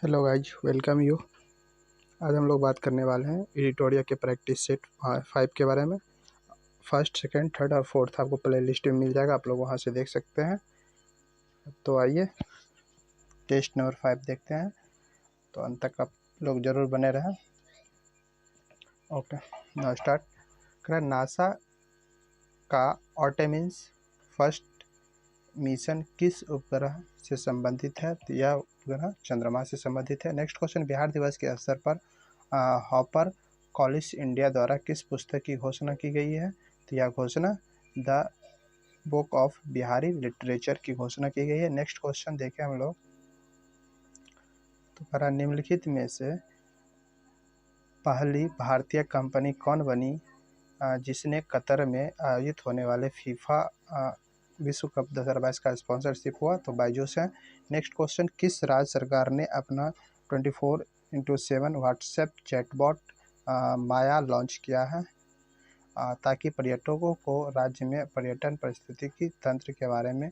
Hello guys, welcome you. आज हम लोग बात करने वाले हैं एडिटोरिया के प्रैक्टिस सेट 5 के बारे में। फर्स्ट, सेकंड, थर्ड और फोर्थ आपको प्ले लिस्ट में मिल जाएगा, आप लोग वहां से देख सकते हैं। तो आइए टेस्ट नंबर 5 देखते हैं, तो अंत तक आप लोग जरूर बने रहें। ओके, नाउ स्टार्ट करें। नासा का आर्टेमिस फर्स्ट मिशन किस उपग्रह से संबंधित है? तो यह उपग्रह चंद्रमा से संबंधित है। नेक्स्ट क्वेश्चन, बिहार दिवस के अवसर पर हापर कॉलिस इंडिया द्वारा किस पुस्तक की घोषणा की गई है? तो यह घोषणा the book of Bihari literature की घोषणा की गई है। नेक्स्ट क्वेश्चन देखें हम लोग, तो para निम्नलिखित में से पहली भारतीय कंपनी कौन बनी जिसने कतर में आयोजित होने वाले फीफा विश्व कप 2022 का स्पॉन्सरशिप हुआ? तो बायजूस है। नेक्स्ट क्वेश्चन, किस राज्य सरकार ने अपना 24/7 व्हाट्सएप चैटबॉट माया लॉन्च किया है ताकि पर्यटकों को राज्य में पर्यटन पारिस्थितिकी तंत्र के बारे में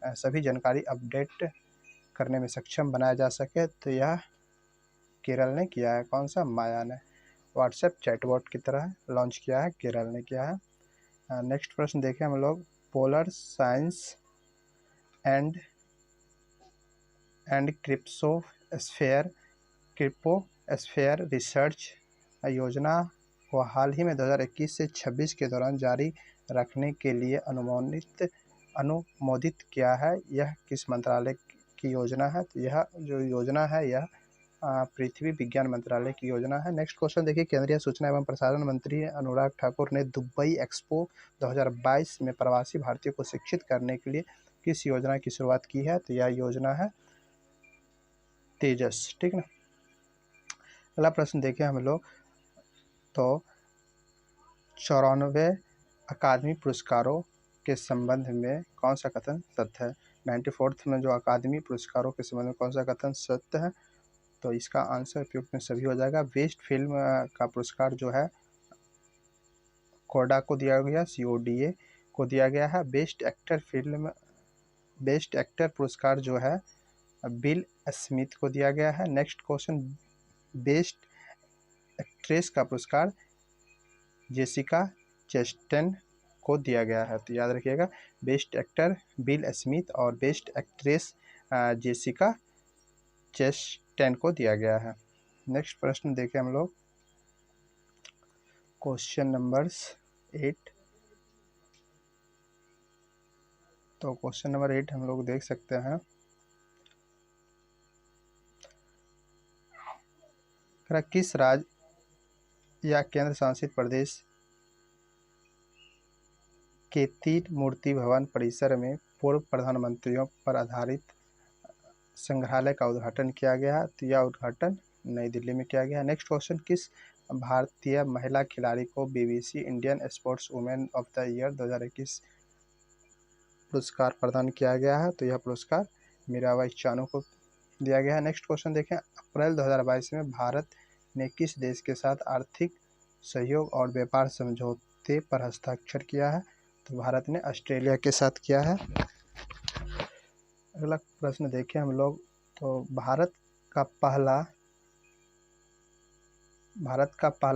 सभी जानकारी अपडेट करने में सक्षम बनाया जा सके? तो यह केरल ने किया है। कौन सा? माया ने व्हाट्सएप चैटबॉट की तरह लॉन्च किया है, केरल ने किया है। नेक्स्ट प्रश्न देखें हम लोग, पोलर साइंस एंड क्रिप्टोस्फेयर रिसर्च योजना को हाल ही में 2021 से 26 के दौरान जारी रखने के लिए अनुमोदित किया है। यह किस मंत्रालय की योजना है? तो यह जो योजना है यह पृथ्वी विज्ञान मंत्रालय की योजना है। नेक्स्ट क्वेश्चन देखिए, केंद्रीय सूचना एवं प्रसारण मंत्री अनुराग ठाकुर ने दुबई एक्सपो 2022 में प्रवासी भारतीयों को शिक्षित करने के लिए किस योजना की शुरुआत की है? तो यह योजना है तेजस। ठीक ना। अगला प्रश्न देखें हम लोग, तो 94 अकादमी पुरस्कारों के संबंध में कौन सा कथन सत्य है? 94th में जो अकादमी पुरस्कारों के संबंध में कौन सा कथन सत्य है? तो इसका आंसर उपयुक्त में सभी हो जाएगा। बेस्ट फिल्म का पुरस्कार जो है कोडा को दिया गया, CODA को दिया गया है। बेस्ट एक्टर पुरस्कार जो है बिल स्मिथ को दिया गया है। नेक्स्ट क्वेश्चन, बेस्ट एक्ट्रेस का पुरस्कार जेसिका चेस्टेन को दिया गया है। तो याद रखिएगा, बेस्ट एक्टर बिल स्मिथ और बेस्ट एक्ट्रेस जेसिका चेस्टेन को दिया गया है। नेक्स्ट प्रश्न देखें हम लोग, क्वेश्चन नंबर 8। तो क्वेश्चन नंबर 8 हम लोग देख सकते हैं, किस राज्य या केंद्र शासित प्रदेश के 3 मूर्ति भवन परिसर में पूर्व प्रधानमंत्रियों पर आधारित संग्रहालय का उद्घाटन किया गया? तो यह उद्घाटन नई दिल्ली में किया गया। नेक्स्ट क्वेश्चन, किस भारतीय महिला खिलाड़ी को BBC Indian sports women of the year 2021 पुरस्कार प्रदान किया गया है? तो यह पुरस्कार मीराबाई चानू को दिया गया है। नेक्स्ट क्वेश्चन देखें, अप्रैल 2022 में भारत ने किस देश के साथ आर्थिक सहयोग और व्यापार समझौते पर हस्ताक्षर किया है? तो भारत ने ऑस्ट्रेलिया के साथ किया है। अगला प्रश्न देखें हम लोग, तो भारत का पहला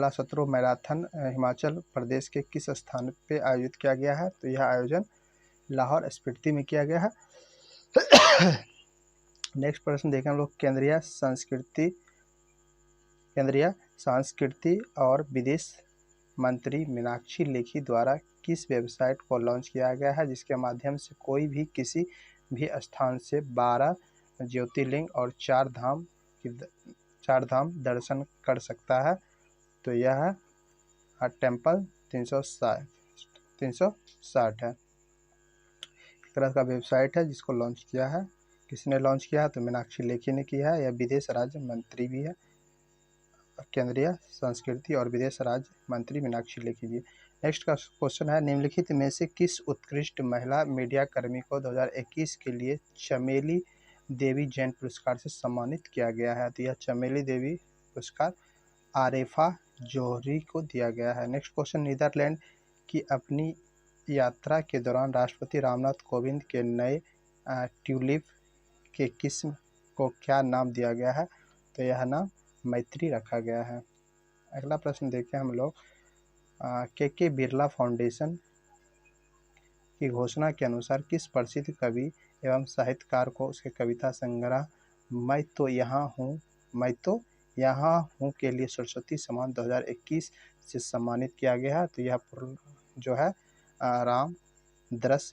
शतरंज मैराथन हिमाचल प्रदेश के किस स्थान पे आयोजित किया गया है? तो यह आयोजन लाहौर स्पीति में किया गया है। नेक्स्ट प्रश्न देखें हम लोग, केंद्रीय संस्कृति और विदेश मंत्री मीनाक्षी लेखी द्वारा किस वेबसाइट को लॉन्च किया गया है जिसके माध्यम से कोई भी किसी भी स्थान से 12 ज्योतिर्लिंग और 4 धाम दर्शन कर सकता है? तो यह टेम्पल 360 है। एक तरह का वेबसाइट है जिसको लॉन्च किया है। किसने लॉन्च किया है? तो मीनाक्षी लेखी ने किया है। यह विदेश राज्य मंत्री भी है, केंद्रीय संस्कृति और विदेश राज्य मंत्री मीनाक्षी लेखी जी। नेक्स्ट का क्वेश्चन है, निम्नलिखित में से किस उत्कृष्ट महिला मीडिया कर्मी को 2021 के लिए चमेली देवी जैन पुरस्कार से सम्मानित किया गया है? तो यह चमेली देवी पुरस्कार आरेफा जोहरी को दिया गया है। नेक्स्ट क्वेश्चन, नीदरलैंड की अपनी यात्रा के दौरान राष्ट्रपति रामनाथ कोविंद के नए ट्यूलिप के किस्म को क्या नाम दिया गया है? तो यह नाम मैत्री रखा गया है। अगला प्रश्न देखें हम लोग, के बिरला फाउंडेशन की घोषणा के अनुसार किस प्रसिद्ध कवि एवं साहित्यकार को उसके कविता संग्रह मैं तो यहाँ हूँ के लिए सरस्वती सम्मान 2021 से सम्मानित किया गया है? तो यह जो है रामदरस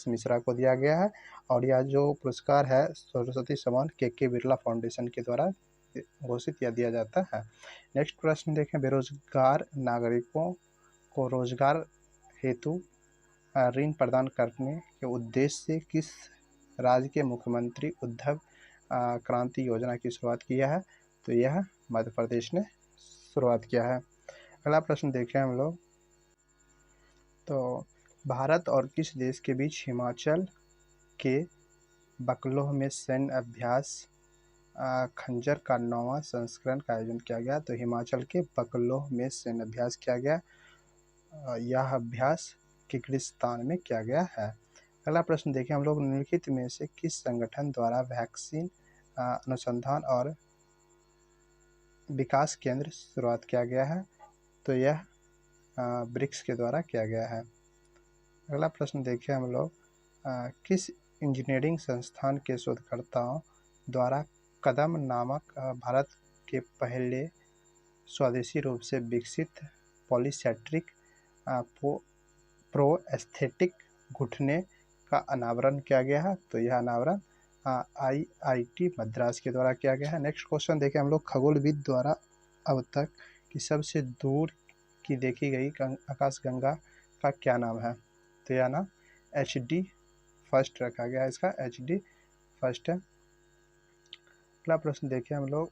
मिश्रा को दिया गया है। और यह जो पुरस्कार है सरस्वती सम्मान के बिरला फाउंडेशन के द्वारा घोषित या दिया जाता है। नेक्स्ट प्रश्न देखें, बेरोजगार नागरिकों को रोजगार हेतु ऋण प्रदान करने के उद्देश्य से किस राज्य के मुख्यमंत्री उद्धव क्रांति योजना की शुरुआत किया है? तो यह मध्य प्रदेश ने शुरुआत किया है। अगला प्रश्न देखें हम लोग, तो भारत और किस देश के बीच हिमाचल के बकलोह में सैन्य अभ्यास खंजर का 9वां संस्करण का आयोजन किया गया? तो हिमाचल के बकलोह में सैन्य अभ्यास किया गया। यह अभ्यास किर्गिस्तान में किया गया है। अगला प्रश्न देखें हम लोग, निम्नलिखित में से किस संगठन द्वारा वैक्सीन अनुसंधान और विकास केंद्र शुरुआत किया गया है? तो यह ब्रिक्स के द्वारा किया गया है। अगला प्रश्न देखें हम लोग, किस इंजीनियरिंग संस्थान के शोधकर्ताओं द्वारा कदम नामक भारत के पहले स्वदेशी रूप से विकसित पॉलीसेंट्रिक प्रोस्थेटिक घुटने का अनावरण किया गया है? तो यह अनावरण IIT मद्रास के द्वारा किया गया है। नेक्स्ट क्वेश्चन देखें हम लोग, खगोलविद द्वारा अब तक की सबसे दूर की देखी गई आकाशगंगा का क्या नाम है? तो यह नाम HD फर्स्ट रखा गया है, इसका HD फर्स्ट है। अगला प्रश्न देखें हम लोग,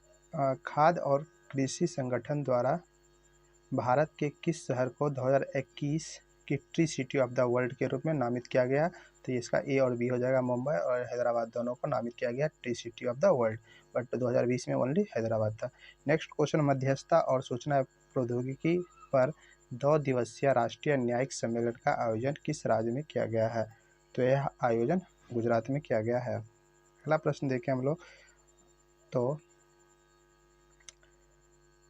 खाद्य और कृषि संगठन द्वारा भारत के किस शहर को 2021 की tree city of the world के रूप में नामित किया गया? तो इसका A और B हो जाएगा। मुंबई और हैदराबाद दोनों को नामित किया गया tree city of the world, but 2020 में ओनली हैदराबाद था। नेक्स्ट क्वेश्चन, मध्यस्थता और सूचना प्रौद्योगिकी पर 2 दिवसीय राष्ट्रीय न्यायिक सम्मेलन का आयोजन किस राज्य में किया गया है? तो यह आयोजन गुजरात में किया गया है। अगला प्रश्न देखें हम लोग, तो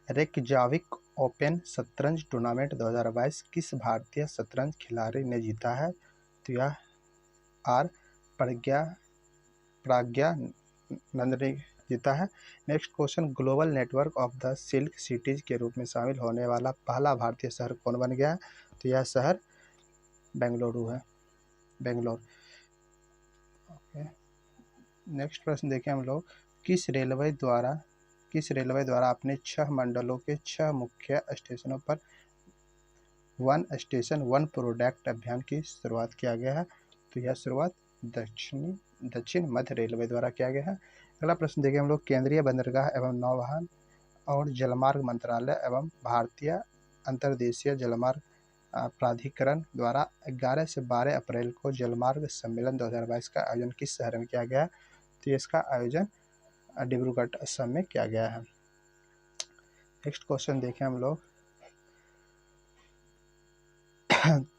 रेकजाविक ओपन शतरंज टूर्नामेंट 2022 किस भारतीय शतरंज खिलाड़ी ने जीता है? तो यह आर प्रज्ञानंद ने जीता है। Next question, global network of the silk cities के रूप में शामिल होने वाला पहला भारतीय शहर कौन बन गया? तो यह शहर बेंगलुरु है, बेंगलोर। ओके, नेक्स्ट प्रश्न देखें हम लोग, किस रेलवे द्वारा अपने 6 मंडलों के 6 मुख्य स्टेशनों पर वन स्टेशन वन प्रोडक्ट अभियान की शुरुआत किया गया है? तो यह शुरुआत दक्षिण मध्य रेलवे द्वारा किया गया है। अगला प्रश्न देखें हम लोग, केंद्रीय बंदरगाह एवं नौवहन और जलमार्ग मंत्रालय एवं भारतीय अंतर्देशीय जलमार्ग प्राधिकरण द्वारा 11 से 12 अप्रैल को जलमार्ग सम्मेलन 2022 का आयोजन किस शहर में किया गया? तो इसका आयोजन डिब्रूगढ़ असम में किया गया है। नेक्स्ट क्वेश्चन देखें हम लोग,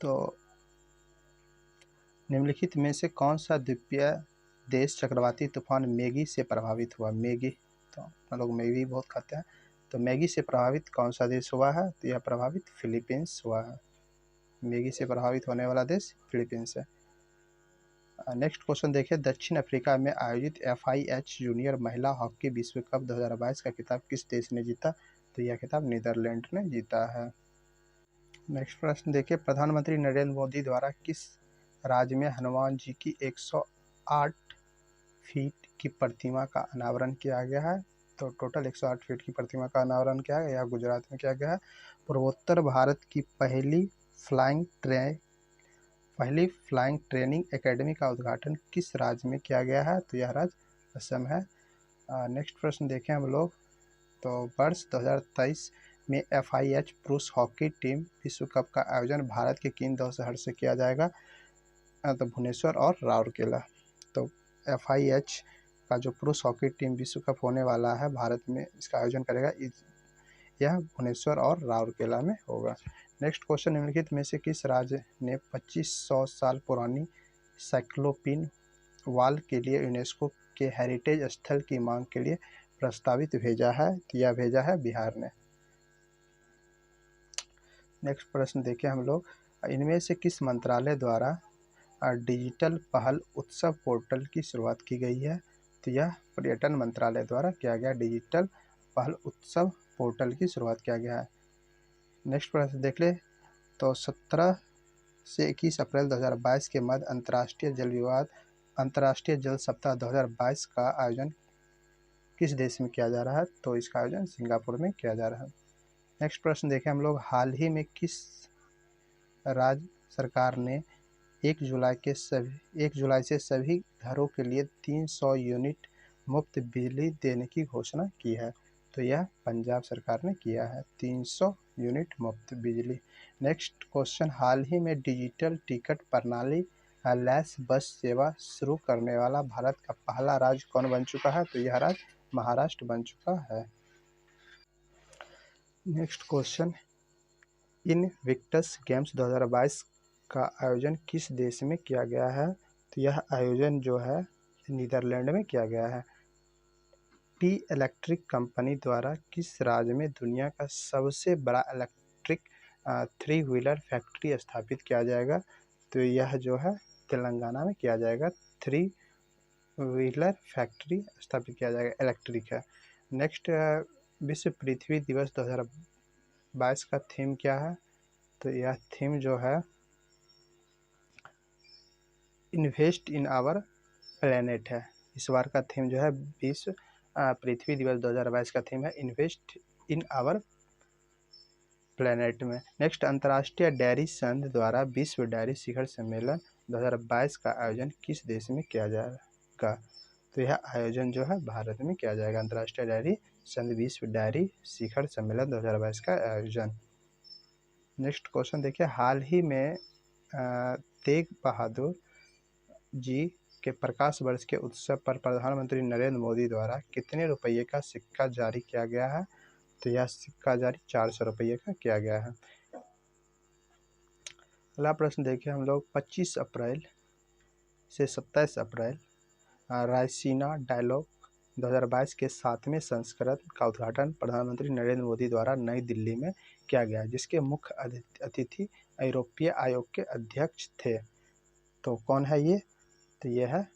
तो निम्नलिखित में से कौन सा द्वीपीय देश चक्रवाती तूफान मैगी से प्रभावित हुआ? मैगी, तो हम लोग मैगी बहुत खाते हैं, तो मैगी से प्रभावित कौन सा देश हुआ है? तो यह प्रभावित फिलीपींस हुआ है। मैगी से प्रभावित होने वाला देश फिलीपींस है। नेक्स्ट क्वेश्चन देखिए, दक्षिण अफ्रीका में आयोजित FIH जूनियर महिला हॉकी विश्व कप 2022 का खिताब किस देश ने जीता? तो यह खिताब नीदरलैंड ने जीता है। नेक्स्ट प्रश्न देखिए, प्रधानमंत्री नरेंद्र मोदी द्वारा किस राज्य में हनुमान जी की 108 फीट की प्रतिमा का अनावरण किया गया है? तो टोटल 108 फीट की प्रतिमा का अनावरण किया गया, यह गुजरात में किया गया है। पूर्वोत्तर भारत की पहली फ्लाइंग ट्रेनिंग एकेडमी का उद्घाटन किस राज्य में किया गया है? तो यह राज्य असम है। नेक्स्ट प्रश्न देखें हम लोग, तो वर्ष 2023 में FIH पुरुष हॉकी टीम विश्व कप का आयोजन भारत के किन 2 शहर से किया जाएगा? तो भुवनेश्वर और राउरकेला। तो FIH का जो पुरुष हॉकी टीम विश्व कप होने वाला है भारत में, इसका आयोजन करेगा, यह भुवनेश्वर और राउरकेला में होगा। नेक्स्ट क्वेश्चन, निम्नलिखित में से किस राज्य ने 2500 साल पुरानी साइक्लोपीन वॉल के लिए यूनेस्को के हेरिटेज स्थल की मांग के लिए प्रस्तावित भेजा है, तो यह भेजा है बिहार ने। नेक्स्ट प्रश्न देखें हम लोग, इनमें से किस मंत्रालय द्वारा डिजिटल पहल उत्सव पोर्टल की शुरुआत की गई है? तो यह पर्यटन मंत्रालय द्वारा किया गया डिजिटल पहल उत्सव पोर्टल की शुरुआत किया गया है। नेक्स्ट प्रश्न देख ले, तो 17 से 21 अप्रैल 2022 के मध्य अंतर्राष्ट्रीय जल सप्ताह 2022 का आयोजन किस देश में किया जा रहा है? तो इसका आयोजन सिंगापुर में किया जा रहा है। नेक्स्ट प्रश्न देखें हम लोग, हाल ही में किस राज्य सरकार ने 1 जुलाई से सभी घरों के लिए 300 यूनिट मुफ्त बिजली देने की घोषणा की है? तो यह पंजाब सरकार ने किया है, 300 यूनिट मुफ्त बिजली। नेक्स्ट क्वेश्चन, हाल ही में डिजिटल टिकट प्रणाली लैस बस सेवा शुरू करने वाला भारत का पहला राज्य कौन बन चुका है? तो यह राज्य महाराष्ट्र बन चुका है। नेक्स्ट क्वेश्चन, इनविक्टस गेम्स 2022 का आयोजन किस देश में किया गया है? तो यह आयोजन जो है नीदरलैंड में किया गया है। टी इलेक्ट्रिक कंपनी द्वारा किस राज्य में दुनिया का सबसे बड़ा इलेक्ट्रिक 3 व्हीलर फैक्ट्री स्थापित किया जाएगा? तो यह जो है तेलंगाना में किया जाएगा, 3 व्हीलर फैक्ट्री स्थापित किया जाएगा, इलेक्ट्रिक है। नेक्स्ट, विश्व पृथ्वी दिवस 2022 का थीम क्या है? तो यह थीम जो है इन्वेस्ट इन आवर प्लेनेट है। इस बार का थीम जो है विश्व पृथ्वी दिवस 2022 का थीम है इन्वेस्ट इन आवर प्लेनेट में। नेक्स्ट, अंतर्राष्ट्रीय डेयरी संघ द्वारा विश्व डेयरी शिखर सम्मेलन 2022 का आयोजन किस देश में किया जाएगा? तो यह आयोजन जो है भारत में किया जाएगा, अंतर्राष्ट्रीय डेयरी संघ विश्व डेयरी शिखर सम्मेलन 2022 का आयोजन। नेक्स्ट क्वेश्चन देखिए, हाल ही में तेग बहादुर जी के प्रकाश वर्ष के उत्सव पर प्रधानमंत्री नरेंद्र मोदी द्वारा कितने रुपये का सिक्का जारी किया गया है? तो यह सिक्का जारी 400 रुपये का किया गया है। अगला प्रश्न देखिए हम लोग, 25 अप्रैल से 27 अप्रैल रायसीना डायलॉग 2022 के 7वें संस्करण का उद्घाटन प्रधानमंत्री नरेंद्र मोदी द्वारा नई दिल्ली में किया गया, जिसके मुख्य अतिथि यूरोपीय आयोग के अध्यक्ष थे। तो कौन है ये? तो ये है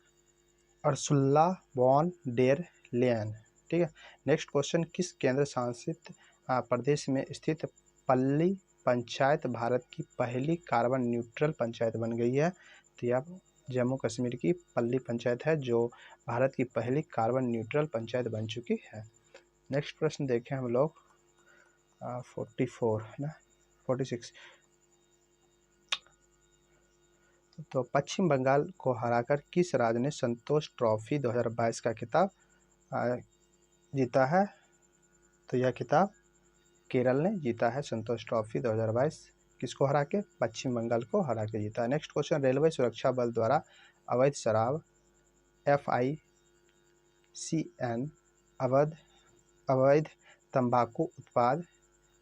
अर्सुला वॉन डेर लेयन। ठीक है। नेक्स्ट क्वेश्चन, किस केंद्र शासित प्रदेश में स्थित पल्ली पंचायत भारत की पहली कार्बन न्यूट्रल पंचायत बन गई है? तो यह जम्मू कश्मीर की पल्ली पंचायत है जो भारत की पहली कार्बन न्यूट्रल पंचायत बन चुकी है। नेक्स्ट प्रश्न देखें हम लोग 46। तो पश्चिम बंगाल को हराकर किस राज्य ने संतोष ट्रॉफी 2022 का खिताब जीता है? तो यह खिताब केरल ने जीता है, संतोष ट्रॉफी 2022 किसको हरा के? पश्चिम बंगाल को हरा के जीता है। नेक्स्ट क्वेश्चन, रेलवे सुरक्षा बल द्वारा अवैध शराब FICN अवैध तंबाकू उत्पाद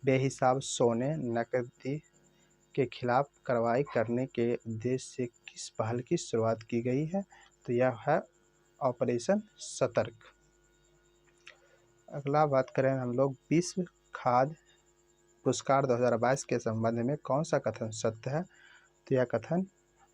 बेहिसाब सोने नकदी के खिलाफ कार्रवाई करने के उद्देश्य से किस पहल की शुरुआत की गई है? तो यह है ऑपरेशन सतर्क। अगला बात करें हम लोग, विश्व खाद्य पुरस्कार 2022 के संबंध में कौन सा कथन सत्य है? तो यह कथन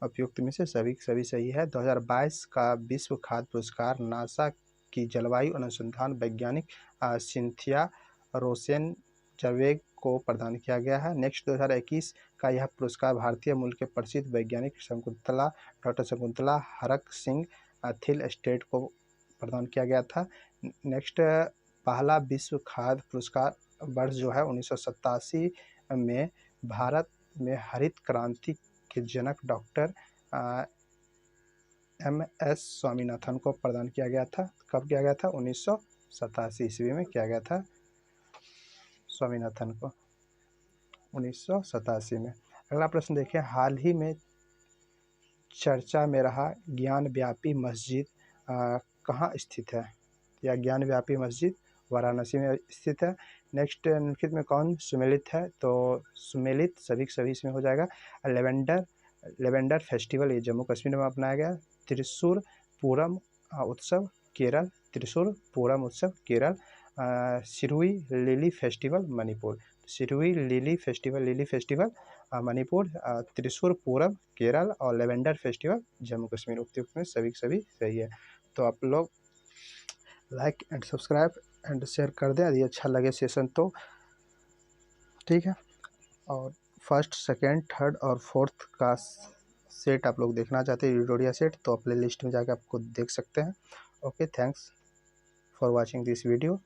उपयुक्त में से सभी सही है। 2022 का विश्व खाद्य पुरस्कार नासा की जलवायु अनुसंधान वैज्ञानिक सिंथिया रोसेनजवेग को प्रदान किया गया है। नेक्स्ट, 2021 का यह पुरस्कार भारतीय मूल के प्रसिद्ध वैज्ञानिक doctor Shakuntala Harak Singh Thiel state को प्रदान किया गया था। नेक्स्ट, पहला विश्व खाद्य पुरस्कार वर्ष जो है 1987 में भारत में हरित क्रांति के जनक डॉक्टर MS स्वामीनाथन को प्रदान किया गया था। कब किया गया था? 1987 ईस्वी में किया गया था स्वामीनाथन को, 1987 में। अगला प्रश्न देखिए, हाल ही में चर्चा में रहा ज्ञानव्यापी मस्जिद कहाँ स्थित है? या ज्ञानव्यापी मस्जिद वाराणसी में स्थित है। नेक्स्ट, निम्नलिखित में कौन सुमेलित है? तो सुमेलित सभी इसमें हो जाएगा। लेवेंडर फेस्टिवल ये जम्मू कश्मीर में अपनाया गया। त्रिशूर पूरम उत्सव केरल, त्रिशूर पूरम उत्सव Kerala, Shirui lily festival Manipur, Shirui lily festival Manipur, Thrissur पूरम केरल और लेवेंडर फेस्टिवल जम्मू कश्मीर। उपयुक्त में सभी सभी सही है। तो आप लोग like and subscribe and share कर दें यदि अच्छा लगे सेशन तो, ठीक है। और फर्स्ट, सेकेंड, थर्ड और फोर्थ का सेट आप लोग देखना चाहते हैं ट्यूटोरियल सेट, तो प्ले लिस्ट में जाकर आपको देख सकते हैं। Okay, thanks for watching this video.